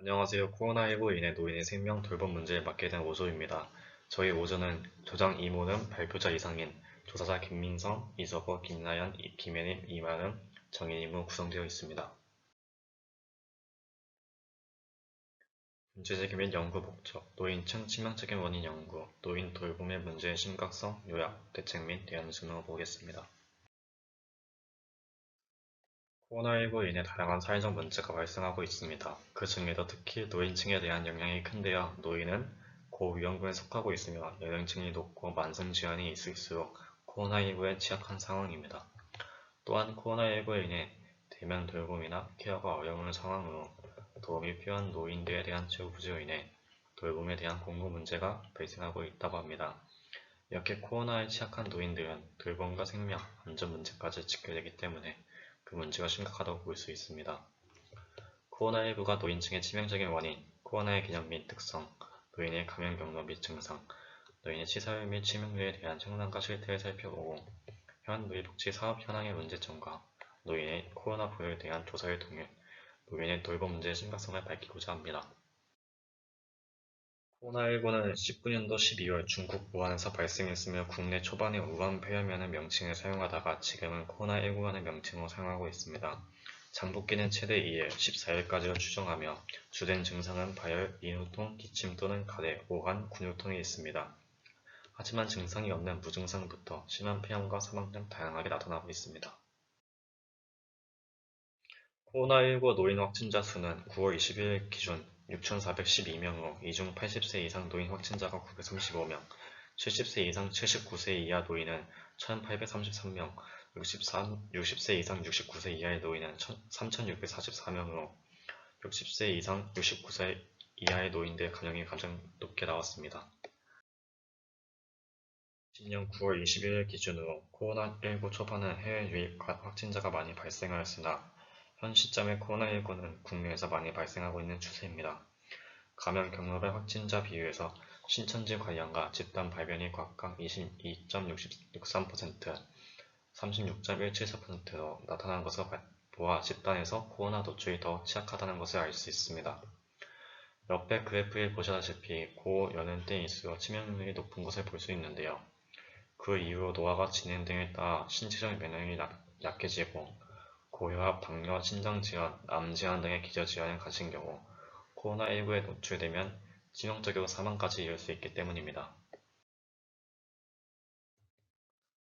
안녕하세요. 코로나19로 인해 노인의 생명 돌봄 문제를 맡게 된 오조입니다. 저희 오조는 조장 이모는 발표자 이상인, 조사자 김민성, 이서거, 김나연, 김혜림, 이만음, 정인임으로 구성되어 있습니다. 문제제기 및 연구 목적, 노인층 치명적인 원인 연구, 노인 돌봄의 문제의 심각성, 요약, 대책 및 대안 순으로 보겠습니다. 코로나19로 인해 다양한 사회적 문제가 발생하고 있습니다. 그 중에도 특히 노인층에 대한 영향이 큰데요. 노인은 고위험군에 속하고 있으며 연령층이 높고 만성질환이 있을수록 코로나19에 취약한 상황입니다. 또한 코로나19로 인해 대면 돌봄이나 케어가 어려운 상황으로 도움이 필요한 노인들에 대한 처우 부재로 인해 돌봄에 대한 공급 문제가 발생하고 있다고 합니다. 이렇게 코로나에 취약한 노인들은 돌봄과 생명, 안전 문제까지 직결되기 때문에 그 문제가 심각하다고 볼 수 있습니다. 코로나19가 노인층의 치명적인 원인, 코로나의 개념 및 특성, 노인의 감염 경로 및 증상, 노인의 치사율 및 치명률에 대한 현황과 실태를 살펴보고 현 노인복지 사업 현황의 문제점과 노인의 코로나 보호에 대한 조사를 통해 노인의 돌봄 문제의 심각성을 밝히고자 합니다. 코로나19는 19년도 12월 중국 우한에서 발생했으며 국내 초반에 우한 폐렴이라는 명칭을 사용하다가 지금은 코로나19라는 명칭으로 사용하고 있습니다. 잠복기는 최대 2일, 14일까지로 추정하며 주된 증상은 발열, 인후통, 기침 또는 가래, 오한, 근육통이 있습니다. 하지만 증상이 없는 무증상부터 심한 폐렴과 사망 등 다양하게 나타나고 있습니다. 코로나19 노인 확진자 수는 9월 21일 기준 6,412명으로 이 중 80세 이상 노인 확진자가 935명, 70세 이상 79세 이하 노인은 1,833명, 60세 이상 69세 이하의 노인은 3,644명으로 60세 이상 69세 이하의 노인들의 감염이 가장 높게 나왔습니다. 20년 9월 21일 기준으로 코로나19 초반은 해외 유입 확진자가 많이 발생하였으나 현 시점의 코로나19는 국내에서 많이 발생하고 있는 추세입니다. 감염 경로별 확진자 비율에서 신천지 관련과 집단 발병이 각각 22.63%, 36.174%로 나타난 것을 보아 집단에서 코로나 노출이 더 취약하다는 것을 알 수 있습니다. 옆에 그래프에 보시다시피 고연령대일수록 치명률이 높은 것을 볼 수 있는데요. 그 이후 노화가 진행 등에 따라 신체적 면역력이 약해지고 고혈압, 당뇨, 심장질환, 암질환 등의 기저질환을 가진 경우 코로나19에 노출되면 치명적으로 사망까지 이을 수 있기 때문입니다.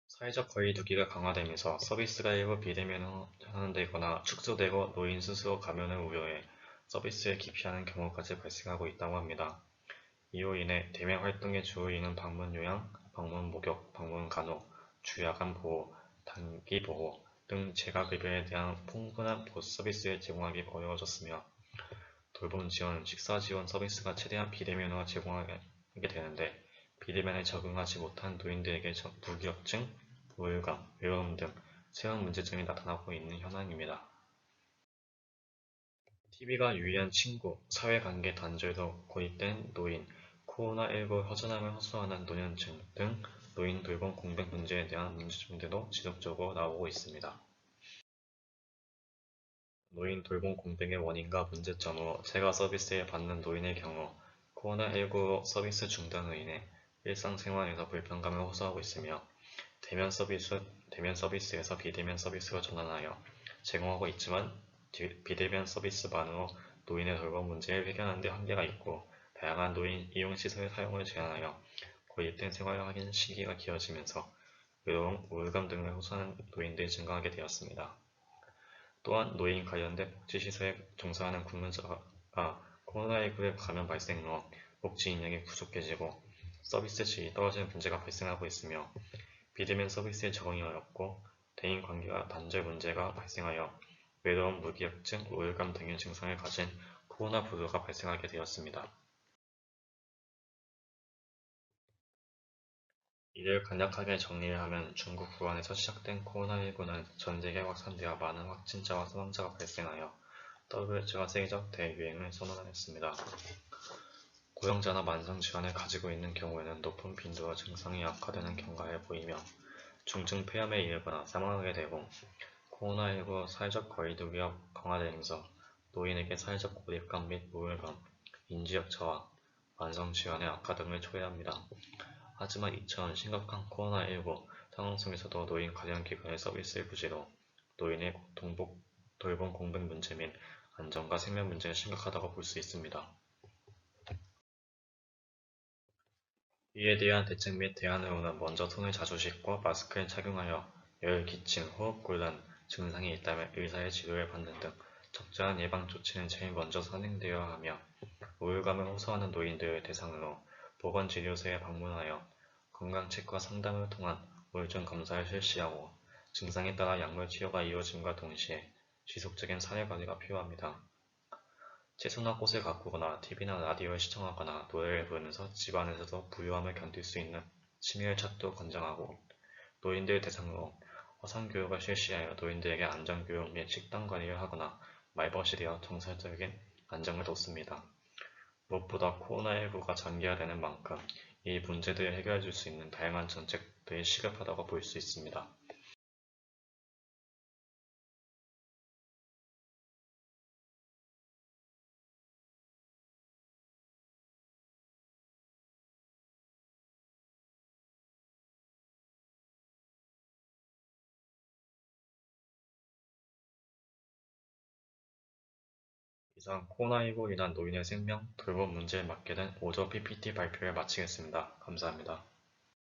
사회적 거리두기가 강화되면서 서비스가 일부 비대면으로 현황되거나 축소되고 노인 스스로 감염을 우려해 서비스를 기피하는 경우까지 발생하고 있다고 합니다. 이로 인해 대면 활동의 주요인은 방문 요양, 방문 목욕, 방문 간호, 주야간 보호, 단기 보호 등 재가급여에 대한 풍부한 보호 서비스를 제공하기 어려워졌으며 돌봄 지원, 식사 지원 서비스가 최대한 비대면으로 제공하게 되는데 비대면에 적응하지 못한 노인들에게 무기력증, 우울감, 외로움 등 체형 문제점이 나타나고 있는 현황입니다. TV가 유의한 친구, 사회관계 단절도 고립된 노인, 코로나19 허전함을 호소하는 노년층 등 노인 돌봄 공백 문제에 대한 문제점들도 지속적으로 나오고 있습니다. 노인 돌봄 공백의 원인과 문제점으로 재가 서비스를 받는 노인의 경우 코로나19 서비스 중단으로 인해 일상생활에서 불편감을 호소하고 있으며 대면 서비스에서 비대면 서비스로 전환하여 제공하고 있지만 비대면 서비스만으로 노인의 돌봄 문제를 해결하는 데 한계가 있고 다양한 노인 이용시설 사용을 제한하여 고립된 생활을 하는 시기가 길어지면서 외로움, 우울감 등을 호소하는 노인들이 증가하게 되었습니다. 또한 노인 관련된 복지시설에 종사하는 근무자가 코로나19의 감염 발생으로 복지 인력이 부족해지고 서비스 질이 떨어지는 문제가 발생하고 있으며 비대면 서비스에 적응이 어렵고 대인관계가 단절 문제가 발생하여 외로움, 무기력증, 우울감 등의 증상을 가진 코로나 부도가 발생하게 되었습니다. 이를 간략하게 정리를 하면 중국 우한에서 시작된 코로나19는 전세계 확산되어 많은 확진자와 사망자가 발생하여 WHO가 세계적 대유행을 선언하였습니다. 고령자나 만성질환을 가지고 있는 경우에는 높은 빈도로 증상이 악화되는 경과를 보이며 중증 폐렴에 이르거나 사망하게 되고 코로나19 사회적 거리두기가 강화되면서 노인에게 사회적 고립감 및 우울감, 인지격차와 만성질환의 악화 등을 초래합니다. 하지만 이처럼 심각한 코로나19 상황 속에서도 노인 관련 기관의 서비스의 부재로 노인의 돌봄 공백 문제 및 안전과 생명 문제는 심각하다고 볼 수 있습니다. 이에 대한 대책 및 대안으로는 먼저 손을 자주 씻고 마스크를 착용하여 열, 기침, 호흡곤란 증상이 있다면 의사의 치료를 받는 등 적절한 예방 조치는 제일 먼저 선행되어야 하며 우울감을 호소하는 노인들을 대상으로 보건진료소에 방문하여 건강체크와 상담을 통한 우울증 검사를 실시하고 증상에 따라 약물 치료가 이루어짐과 동시에 지속적인 사회 관리가 필요합니다. 채소나 꽃을 가꾸거나 TV나 라디오를 시청하거나 노래를 부르면서 집안에서도 부유함을 견딜 수 있는 취미를 찾도 권장하고 노인들 대상으로 화상교육을 실시하여 노인들에게 안전교육 및 식단 관리를 하거나 말벗이 되어 정서적인 안정을 돕습니다. 무엇보다 코로나19가 장기화되는 만큼 이 문제들을 해결해 줄 수 있는 다양한 정책들이 시급하다고 볼 수 있습니다. 이상 코로나19로 인한 노인의 생명, 돌봄 문제에 맞게 된 5조 PPT 발표를 마치겠습니다. 감사합니다.